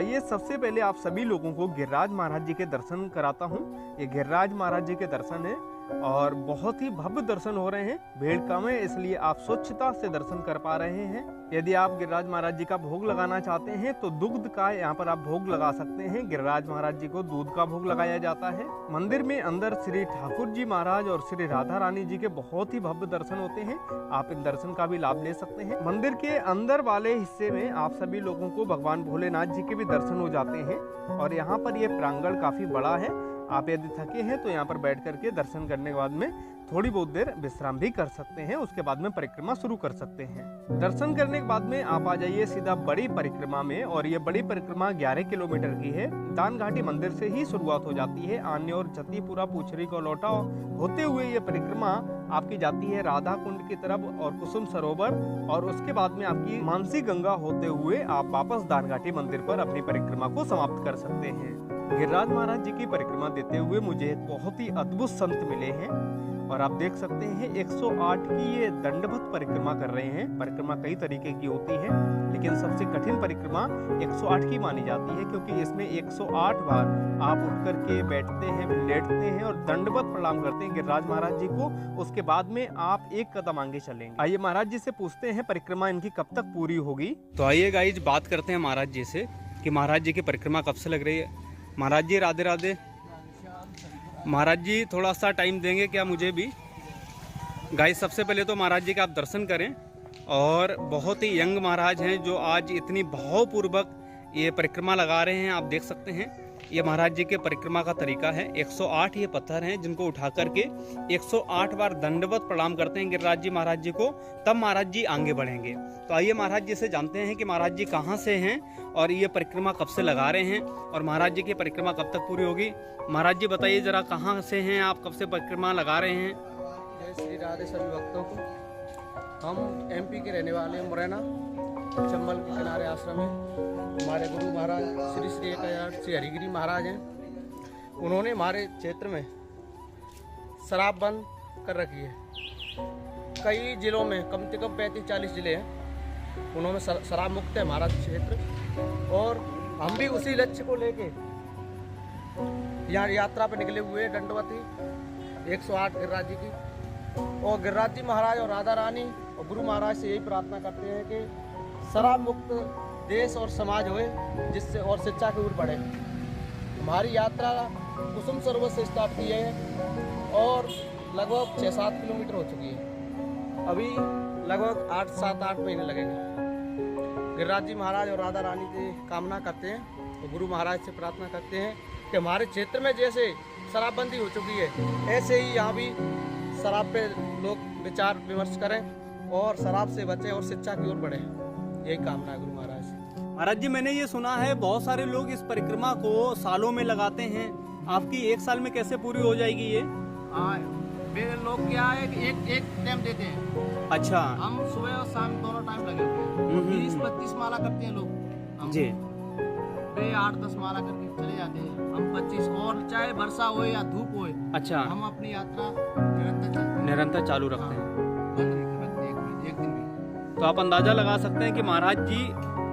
आइए सबसे पहले आप सभी लोगों को गिरिराज महाराज जी के दर्शन कराता हूँ। ये गिरिराज महाराज जी के दर्शन है और बहुत ही भव्य दर्शन हो रहे हैं। भीड़ कम है इसलिए आप स्वच्छता से दर्शन कर पा रहे हैं। यदि आप गिरिराज महाराज जी का भोग लगाना चाहते हैं तो दुग्ध का यहाँ पर आप भोग लगा सकते हैं। गिरिराज महाराज जी को दूध का भोग लगाया जाता है। मंदिर में अंदर श्री ठाकुर जी महाराज और श्री राधा रानी जी के बहुत ही भव्य दर्शन होते हैं। आप इन दर्शन का भी लाभ ले सकते हैं। मंदिर के अंदर वाले हिस्से में आप सभी लोगों को भगवान भोलेनाथ जी के भी दर्शन हो जाते हैं और यहाँ पर ये प्रांगण काफी बड़ा है। आप यदि थके हैं तो यहाँ पर बैठ करके दर्शन करने के बाद में थोड़ी बहुत देर विश्राम भी कर सकते हैं। उसके बाद में परिक्रमा शुरू कर सकते हैं। दर्शन करने के बाद में आप आ जाइए सीधा बड़ी परिक्रमा में और ये बड़ी परिक्रमा 11 किलोमीटर की है। दान घाटी मंदिर से ही शुरुआत हो जाती है। आन्य और जतीपुरा पुछरी को लौटा होते हुए ये परिक्रमा आपकी जाती है राधा कुंड की तरफ और कुसुम सरोवर और उसके बाद में आपकी मानसी गंगा होते हुए आप वापस दान घाटी मंदिर पर अपनी परिक्रमा को समाप्त कर सकते हैं। गिरिराज महाराज जी की परिक्रमा देते हुए मुझे एक बहुत ही अद्भुत संत मिले हैं और आप देख सकते हैं 108 की ये दंडवत परिक्रमा कर रहे हैं। परिक्रमा कई तरीके की होती है लेकिन सबसे कठिन परिक्रमा 108 की मानी जाती है क्योंकि इसमें 108 बार आप उठ करके बैठते हैं, लेटते हैं और दंडवत प्रणाम करते हैं गिरिराज महाराज जी को। उसके बाद में आप एक कदम आगे चलेंगे। आइए महाराज जी से पूछते हैं परिक्रमा इनकी कब तक पूरी होगी। तो आइए गाइज बात करते हैं महाराज जी से कि महाराज जी की परिक्रमा कब से लग रही है। महाराज जी राधे राधे। महाराज जी थोड़ा सा टाइम देंगे क्या मुझे भी। गाइस सबसे पहले तो महाराज जी का आप दर्शन करें और बहुत ही यंग महाराज हैं जो आज इतनी भावपूर्वक ये परिक्रमा लगा रहे हैं। आप देख सकते हैं ये महाराज जी के परिक्रमा का तरीका है। 108 ये पत्थर हैं जिनको उठा करके 108 बार दंडवत प्रणाम करते हैं गिरिराज जी महाराज जी को, तब महाराज जी आगे बढ़ेंगे। तो आइए महाराज जी से जानते हैं कि महाराज जी कहाँ से हैं और ये परिक्रमा कब से लगा रहे हैं और महाराज जी की परिक्रमा कब तक पूरी होगी। महाराज जी बताइए जरा कहाँ से हैं आप, कब से परिक्रमा लगा रहे हैं। जय श्री राधे सभी भक्तों को। हम एमपी के रहने वाले हैं, मुरैना चंबल के किनारे आश्रम है। हमारे गुरु महाराज श्री श्री 1008 श्री हरिगिरी महाराज हैं। उन्होंने हमारे क्षेत्र में शराब बंद कर रखी है। कई जिलों में कम से कम 35-40 जिले हैं, उन्होंने शराब मुक्त है हमारा क्षेत्र और हम भी उसी लक्ष्य को लेके यहाँ यात्रा पर निकले हुए दंडवती 108 गिरिराज जी की। और गिरिराज जी महाराज और राधा रानी और गुरु महाराज से यही प्रार्थना करते हैं कि शराब मुक्त देश और समाज होए जिससे और शिक्षा की ओर बढ़े। हमारी यात्रा कुसुम सरोवर से स्टार्ट की है और लगभग 6-7 किलोमीटर हो चुकी है। अभी लगभग 8-7-8 महीने लगेंगे। गिरिराज जी महाराज और राधा रानी की कामना करते हैं तो गुरु महाराज से प्रार्थना करते हैं कि हमारे क्षेत्र में जैसे शराबबंदी हो चुकी है ऐसे ही यहाँ भी शराब पे लोग विचार विमर्श करें और शराब से बचें और शिक्षा की ओर बढ़े। यही कामना है गुरु महाराज से। महाराज जी मैंने ये सुना है बहुत सारे लोग इस परिक्रमा को सालों में लगाते हैं, आपकी 1 साल में कैसे पूरी हो जाएगी ये। मेरे लोग क्या है कि एक टाइम देते हैं। अच्छा, हम सुबह और शाम दोनों टाइम लगे हुए हैं। 20-25 माला करते हैं लोग जी। 8-10 माला करके चले जाते हैं। हम 25 और चाहे वर्षा हो या धूप हो, अच्छा, हम अपनी यात्रा निरंतर चालू रखते हैं। एक दिन भी। तो आप अंदाजा लगा सकते हैं कि महाराज जी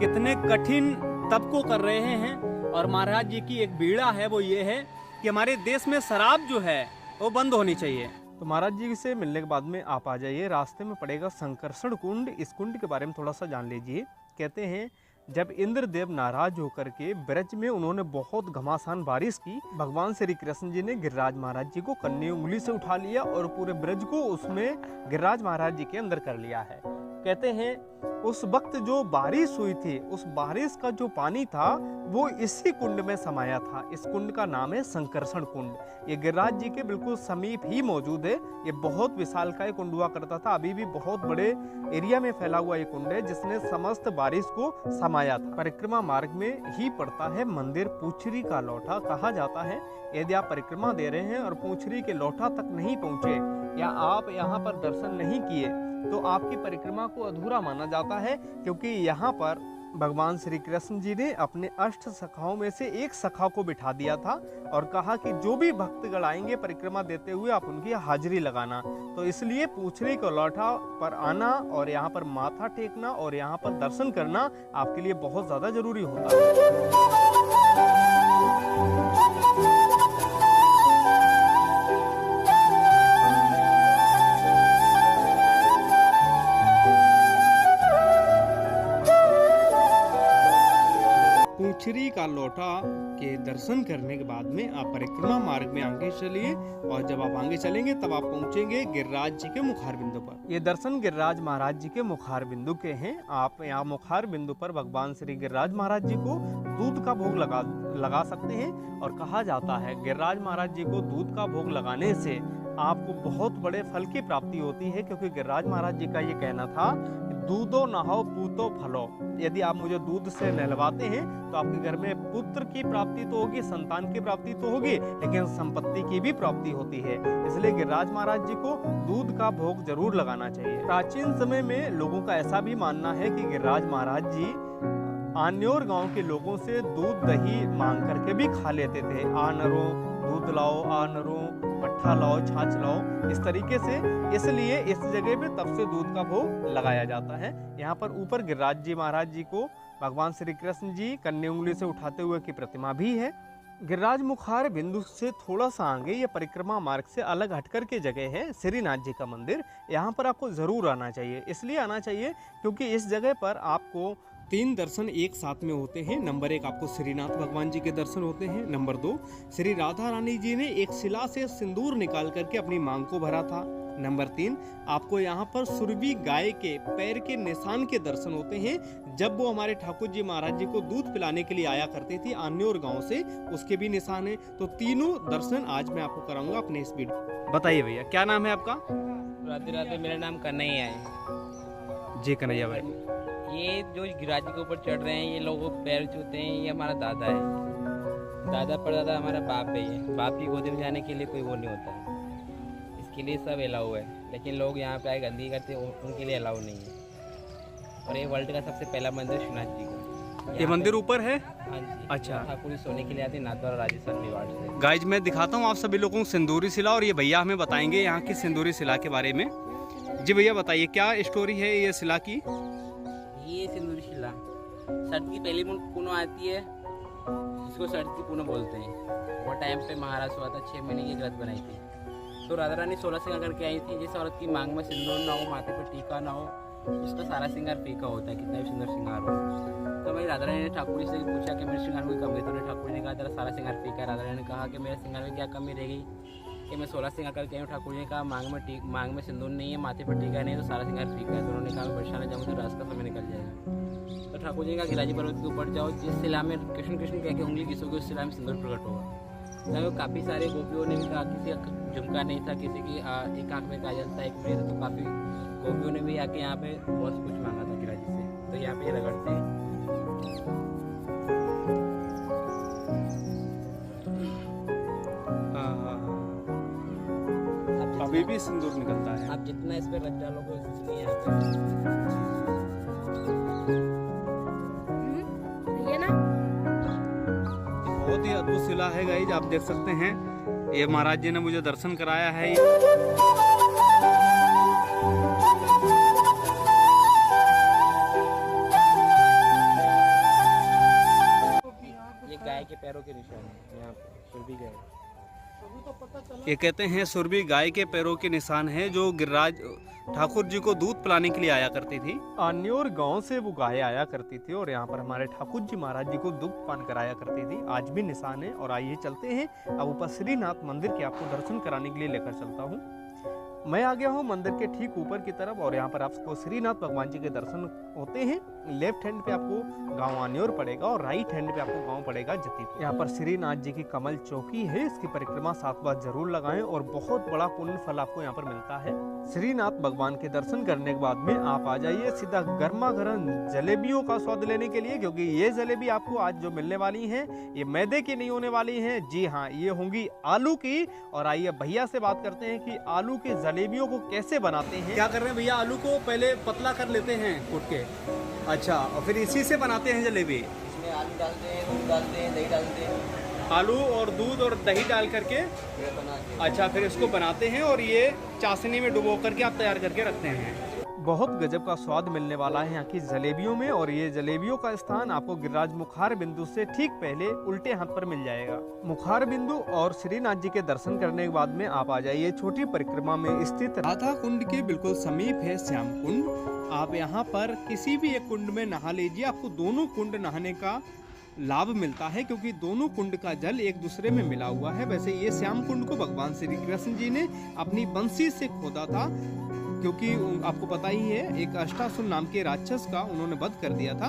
कितने कठिन तप को कर रहे हैं और महाराज जी की एक बीड़ा है वो ये है कि हमारे देश में शराब जो है वो बंद होनी चाहिए। तो महाराज जी से मिलने के बाद में आप आ जाइए, रास्ते में पड़ेगा संकर्षण कुंड। इस कुंड के बारे में थोड़ा सा जान लीजिए। कहते हैं जब इंद्रदेव नाराज होकर के ब्रज में उन्होंने बहुत घमासान बारिश की, भगवान श्री कृष्ण जी ने गिरिराज महाराज जी को कन्नी उंगली से उठा लिया और पूरे ब्रज को उसमें गिरिराज महाराज जी के अंदर कर लिया है। कहते हैं उस वक्त जो बारिश हुई थी उस बारिश का जो पानी था वो इसी कुंड में समाया था। इस कुंड का नाम है संकर्षण कुंड। ये गिरिराज जी के बिल्कुल समीप ही मौजूद है। ये बहुत विशालकाय कुंड हुआ करता था, अभी भी बहुत बड़े एरिया में फैला हुआ ये कुंड है जिसने समस्त बारिश को समाया था। परिक्रमा मार्ग में ही पड़ता है मंदिर पूछरी का लौठा। कहा जाता है यदि आप परिक्रमा दे रहे हैं और पूछरी के लौठा तक नहीं पहुंचे या आप यहाँ पर दर्शन नहीं किए तो आपकी परिक्रमा को अधूरा माना जाता है, क्योंकि यहाँ पर भगवान श्री कृष्ण जी ने अपने अष्ट सखाओं में से एक सखा को बिठा दिया था और कहा कि जो भी भक्तगण आएंगे परिक्रमा देते हुए आप उनकी हाजिरी लगाना। तो इसलिए पूछने को लौटा पर आना और यहाँ पर माथा टेकना और यहाँ पर दर्शन करना आपके लिए बहुत ज़्यादा जरूरी होता है। पूछरी का लोटा के दर्शन करने के बाद में आप परिक्रमा मार्ग में आगे चलिए और जब आप आगे चलेंगे तब आप पहुंचेंगे गिरिराज जी के मुखार बिंदु पर। ये दर्शन गिरिराज महाराज जी के मुखार बिंदु के हैं। आप यहाँ मुखार बिंदु पर भगवान श्री गिरिराज महाराज जी को दूध का भोग लगा सकते हैं और कहा जाता है गिरिराज महाराज जी को दूध का भोग लगाने से आपको बहुत बड़े फल की प्राप्ति होती है, क्योंकि गिरिराज महाराज जी का ये कहना था दूधो नहाओ पूतो फलो। यदि आप मुझे दूध से नहलवाते हैं तो आपके घर में पुत्र की प्राप्ति तो होगी, संतान की प्राप्ति तो होगी, लेकिन संपत्ति की भी प्राप्ति होती है। इसलिए गिरिराज महाराज जी को दूध का भोग जरूर लगाना चाहिए। प्राचीन समय में लोगों का ऐसा भी मानना है कि गिरिराज महाराज जी आन्योर गांव के लोगों से दूध दही मांग करके भी खा लेते थे। आ नरो दूध लाओ, आ नरो पट्ठा लाओ, छाछ लाओ, इस तरीके से। इसलिए इस जगह पे तब से दूध का भोग लगाया जाता है। यहाँ पर ऊपर गिरिराज जी महाराज जी को भगवान श्री कृष्ण जी कन्या उंगली से उठाते हुए की प्रतिमा भी है। गिरिराज मुखार बिंदु से थोड़ा सा आगे ये परिक्रमा मार्ग से अलग हटकर के जगह है श्रीनाथ जी का मंदिर। यहाँ पर आपको जरूर आना चाहिए। इसलिए आना चाहिए क्योंकि इस जगह पर आपको 3 दर्शन एक साथ में होते हैं। नंबर 1 आपको श्रीनाथ भगवान जी के दर्शन होते हैं। नंबर 2 श्री राधा रानी जी ने एक शिला से सिंदूर निकाल करके अपनी मांग को भरा था। नंबर 3 आपको यहाँ पर सुरभि गाय के पैर के निशान के दर्शन होते हैं। जब वो हमारे ठाकुर जी महाराज जी को दूध पिलाने के लिए आया करती थी आन्योर गांव से, उसके भी निशान है। तो तीनों दर्शन आज मैं आपको कराऊंगा अपने इस वीडियो। बताइए भैया क्या नाम है आपका? राधे राधे, मेरा नाम कन्हैया है। जी कन्हैया भाई, ये जो गिरिराज जी के ऊपर चढ़ रहे हैं, ये लोगों पैर छूते हैं, ये हमारा दादा है। दादा परदादा हमारा बाप है। ये बाप की गोदी में जाने के लिए कोई वो नहीं होता है, इसके लिए सब अलाउ है। लेकिन लोग यहाँ पे आए गंदगी करते हैं, उनके लिए अलाउ नहीं है। और ये वर्ल्ड का सबसे पहला मंदिर श्रीनाथ जी का। ये मंदिर ऊपर है? हाँ जी। अच्छा। ठाकुर सोने के लिए आते हैं नाथद्वारा राजस्थान मेवाड़ से। गाइज मैं दिखाता हूँ आप सभी लोगों को सिंदूरी शिला, और ये भैया हमें बताएंगे यहाँ की सिंदूरी शिला के बारे में। जी भैया बताइए क्या स्टोरी है ये शिला की? ये सिंदूरी शिला सर्द की पहली पूनो आती है, जिसको सर्द की पूनो बोलते हैं। वो टाइम पे महाराज हुआ था, 6 महीने की व्रत बनाई थी। तो राधा रानी 16 श्रृंगार करके आई थी। जिस औरत की मांग में सिंदूर ना हो, माथे पे टीका ना हो, उसका सारा श्रृंगार फीका होता है, कितना भी सुंदर श्रृंगार हो। तो भाई राधा रानी ने ठाकुर से पूछा कि मेरे श्रृंगार में कोई कमी तो नहीं। ठाकुर ने कहा तेरा सारा श्रृंगार फीका है। राधा रानी ने कहा कि मेरे श्रृंगार में क्या कमी रहेगी कि मैं 16 श्रृंगार करके आई हूँ। ठाकुर ने कहा मांग में सिंदूर नहीं है, माथे पर टीका नहीं है, तो सारा श्रृंगार फीका है। तो उन्होंने कहा वर्षा में जाऊँ तो रात का समय निकल जाएगा। तो ठाकुर जी ने कहा गिरिराज पर्वत के ऊपर जाओ, जिस शिला में कृष्ण कृष्ण कह के उंगली घिसोगे उस शिला में सिंदूर प्रकट होगा। तो काफ़ी सारे गोपियों ने भी कहा, किसी का झुमका नहीं था, किसी की एक आँख में काजल था, एक में। तो काफ़ी गोपियों ने भी आके यहाँ पे बहुत कुछ मांगा था गिरिराज जी से। तो यहाँ पे रगड़ते हैं। अभी भी सिंदूर निकलता है। आप जितना इस पे रख डालोगे उतनी यहाँ पे ये ना बहुत ही अद्भुत शिला है गाइज, आप देख सकते हैं। ये महाराज जी ने मुझे दर्शन कराया है। ये गाय के पैरों के निशान है। यहाँ पे सुरभि गाय, ये कहते हैं सुरभि गाय के पैरों के निशान है, जो गिरिराज ठाकुर जी को दूध पिलाने के लिए आया करती थी। आन्योर गांव से वो गाय आया करती थी और यहाँ पर हमारे ठाकुर जी महाराज जी को दूध पान कराया करती थी। आज भी निशान है। और आइए चलते हैं अब ऊपर श्रीनाथ मंदिर के आपको दर्शन कराने के लिए लेकर चलता हूँ। मैं आ गया हूँ मंदिर के ठीक ऊपर की तरफ और यहाँ पर आपको श्रीनाथ भगवान जी के दर्शन होते हैं। लेफ्ट हैंड पे आपको गांव आन्योर पड़ेगा और राइट हैंड पे आपको गांव पड़ेगा जतीपुर। यहाँ पर श्रीनाथ जी की कमल चौकी है, इसकी परिक्रमा 7 बार जरूर लगाएं और बहुत बड़ा पुण्य फल आपको यहाँ पर मिलता है। श्रीनाथ भगवान के दर्शन करने के बाद में आप आ जाइए सीधा गर्मा गर्म जलेबियों का स्वाद लेने के लिए, क्योंकि ये जलेबी आपको आज जो मिलने वाली है ये मैदे की नहीं होने वाली है। जी हाँ, ये होंगी आलू की। और आइए भैया से बात करते हैं कि आलू की जलेबी जलेबियों को कैसे बनाते हैं। क्या कर रहे हैं भैया? आलू को पहले पतला कर लेते हैं कूट के। अच्छा, और फिर इसी से बनाते हैं जलेबी। इसमें आलू डालते हैं, दूध डालते हैं, दही डालते हैं, आलू और दूध और दही डाल करके ये बनाते हैं। अच्छा, फिर इसको बनाते हैं और ये चाशनी में डुबो करके आप तैयार करके रखते हैं। बहुत गजब का स्वाद मिलने वाला है यहाँ की जलेबियों में। और ये जलेबियों का स्थान आपको गिरिराज मुखार बिंदु से ठीक पहले उल्टे हाथ पर मिल जाएगा। मुखार बिंदु और श्रीनाथ जी के दर्शन करने के बाद में आप आ जाइए छोटी परिक्रमा में स्थित राधा कुंड के बिल्कुल समीप है श्याम कुंड। आप यहाँ पर किसी भी एक कुंड में नहा लीजिए, आपको दोनों कुंड नहाने का लाभ मिलता है क्योंकि दोनों कुंड का जल एक दूसरे में मिला हुआ है। वैसे ये श्याम कुंड को भगवान श्री कृष्ण जी ने अपनी बंसी से खोदा था, क्योंकि आपको पता ही है एक अष्टासुर नाम के राक्षस का उन्होंने वध कर दिया था।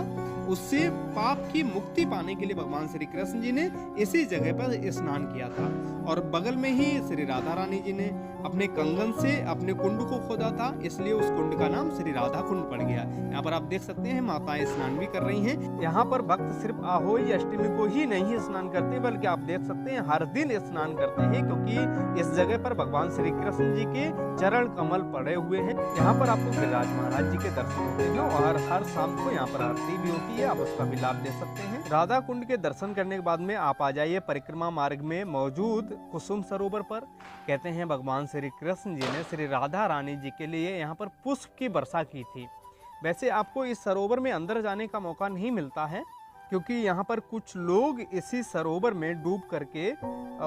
उससे पाप की मुक्ति पाने के लिए भगवान श्री कृष्ण जी ने इसी जगह पर स्नान किया था। और बगल में ही श्री राधा रानी जी ने अपने कंगन से अपने कुंड को खोदा था, इसलिए उस कुंड का नाम श्री राधा कुंड पड़ गया। यहाँ पर आप देख सकते हैं माताएं स्नान भी कर रही हैं। यहाँ पर भक्त सिर्फ आहोई अष्टमी को ही नहीं स्नान करते, बल्कि आप देख सकते हैं हर दिन स्नान करते हैं, क्योंकि इस जगह पर भगवान श्री कृष्ण जी के चरण कमल पड़े हुए हैं। यहाँ पर आपको गिरिराज महाराज जी के दर्शन होते हैं और हर शाम को यहाँ पर आरती भी होती है, आप उसका भी लाभ ले सकते हैं। राधा कुंड के दर्शन करने के बाद में आप आ जाइए परिक्रमा मार्ग में मौजूद कुसुम सरोवर पर। कहते हैं भगवान श्री कृष्ण जी ने श्री राधा रानी जी के लिए यहाँ पर पुष्प की वर्षा की थी। वैसे आपको इस सरोवर में अंदर जाने का मौका नहीं मिलता है, क्योंकि यहाँ पर कुछ लोग इसी सरोवर में डूब करके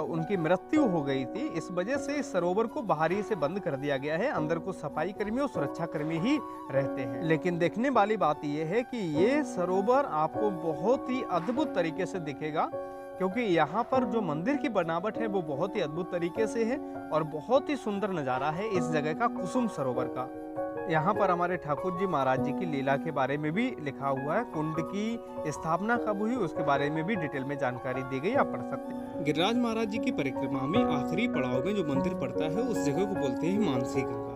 उनकी मृत्यु हो गई थी। इस वजह से इस सरोवर को बाहरी से बंद कर दिया गया है। अंदर को सफाई कर्मी और सुरक्षा कर्मी ही रहते हैं। लेकिन देखने वाली बात यह है कि ये सरोवर आपको बहुत ही अद्भुत तरीके से दिखेगा, क्योंकि यहाँ पर जो मंदिर की बनावट है वो बहुत ही अद्भुत तरीके से है और बहुत ही सुंदर नज़ारा है इस जगह का कुसुम सरोवर का। यहाँ पर हमारे ठाकुर जी महाराज जी की लीला के बारे में भी लिखा हुआ है। कुंड की स्थापना कब हुई उसके बारे में भी डिटेल में जानकारी दी गई, आप पढ़ सकते हैं। गिरिराज महाराज जी की परिक्रमा में आखिरी पड़ाव में जो मंदिर पड़ता है उस जगह को बोलते हैं मानसी गंगा।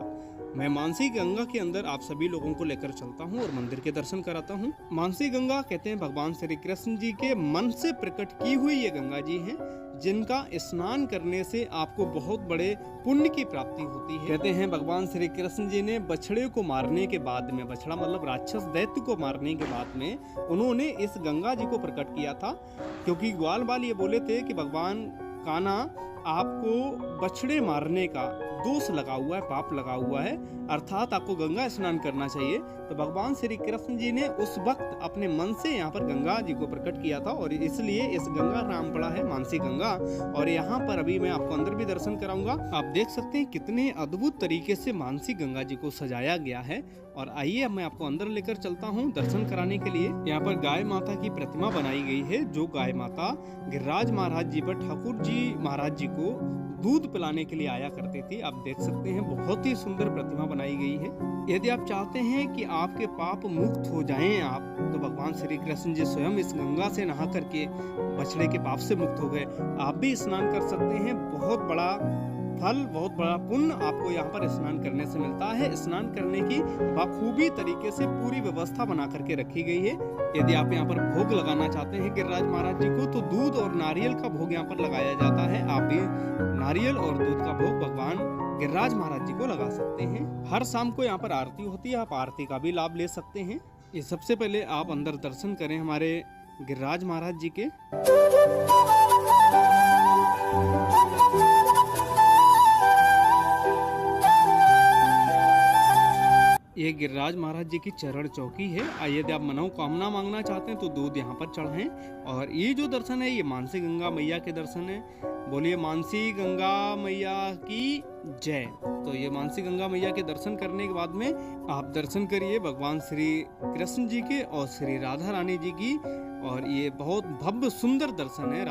मैं मानसी गंगा के अंदर आप सभी लोगों को लेकर चलता हूँ और मंदिर के दर्शन कराता हूँ। मानसी गंगा कहते हैं भगवान श्री कृष्ण जी के मन से प्रकट की हुई ये गंगा जी हैं, जिनका स्नान करने से आपको बहुत बड़े पुण्य की प्राप्ति होती है। कहते हैं भगवान श्री कृष्ण जी ने बछड़े को मारने के बाद में, बछड़ा मतलब राक्षस दैत्य को मारने के बाद में उन्होंने इस गंगा जी को प्रकट किया था, क्योंकि ग्वाल बाल ये बोले थे कि भगवान कान्हा आपको बछड़े मारने का दोष लगा हुआ है, पाप लगा हुआ है, अर्थात आपको गंगा स्नान करना चाहिए। तो भगवान श्री कृष्ण जी ने उस वक्त अपने मन से यहाँ पर गंगा जी को प्रकट किया था और इसलिए इस गंगा का नाम पड़ा है मानसी गंगा। और यहाँ पर अभी मैं आपको अंदर भी दर्शन कराऊंगा। आप देख सकते हैं कितने अद्भुत तरीके से मानसी गंगा जी को सजाया गया है। और आइए अब मैं आपको अंदर लेकर चलता हूँ दर्शन कराने के लिए। यहाँ पर गाय माता की प्रतिमा बनाई गई है, जो गाय माता गिरिराज महाराज जी पर ठाकुर जी महाराज जी को दूध पिलाने के लिए आया करती थी। आप देख सकते हैं बहुत ही सुंदर प्रतिमा बनाई गई है। यदि आप चाहते हैं कि आपके पाप मुक्त हो जाएं आप, तो भगवान श्री कृष्ण जी स्वयं इस गंगा से नहा करके बछड़े के पाप से मुक्त हो गए। आप भी स्नान कर सकते हैं। बहुत बड़ा फल, बहुत बड़ा पुण्य आपको यहाँ पर स्नान करने से मिलता है। स्नान करने की बखूबी तरीके से पूरी व्यवस्था बना करके रखी गई है। यदि आप यहाँ पर भोग लगाना चाहते हैं गिरिराज महाराज जी को, तो दूध और नारियल का भोग यहाँ पर लगाया जाता है। आप भी नारियल और दूध का भोग भगवान गिरिराज महाराज जी को लगा सकते हैं। हर शाम को यहाँ पर आरती होती है, आप आरती का भी लाभ ले सकते हैं। ये सबसे पहले आप अंदर दर्शन करें हमारे गिरिराज महाराज जी के। ये गिरिराज महाराज जी की चरण चौकी है। यदि आप मनोकामना मांगना चाहते हैं तो दूध यहाँ पर चढ़ाएं। और ये जो दर्शन है ये मानसी गंगा मैया के दर्शन है। बोलिए मानसी गंगा मैया की जय। तो ये मानसी गंगा मैया के दर्शन करने के बाद में आप दर्शन करिए भगवान श्री कृष्ण जी के और श्री राधा रानी जी की। और ये बहुत भव्य सुंदर दर्शन है।